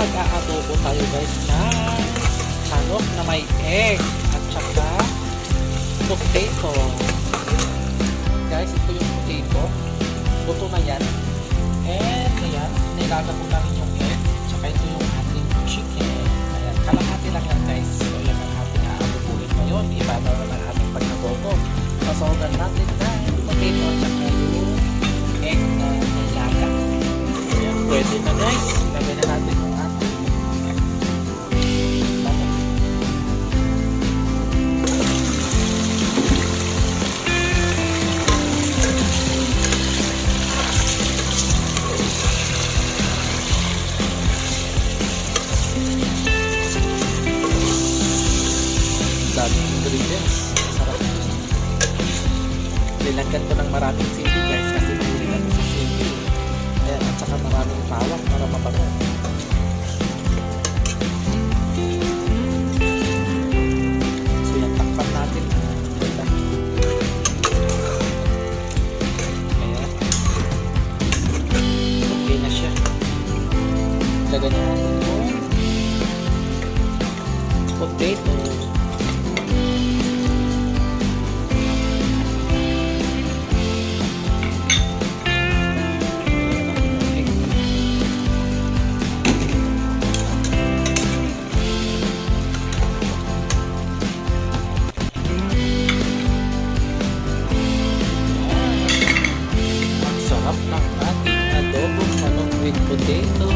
mag-aadobo tayo guys na manok na may egg at saka potato. Guys, ito yung potato. Luto na yan. And ayan, nilaga ko namin yung egg. Tsaka ito yung ating chicken. Ayan, kalahati lang yan guys. So yan ang ating aadobuhin ngayon. Iba na naman ang ating pag-adobo. Pasawagan natin na potato at saka yung egg na nilaga. Ayan, pwede na guys. Lagay na natin yung ating daming ingredients. Sarap. Nilagyan ko ng maraming sili guys kasi hindi lang sa sili. Ayan, at saka maraming bawang para mabango. So yan, takpan natin. Ayan. Okay na siya. Lagyan natin yung potato. Sarap ng ating adobong manok with potato.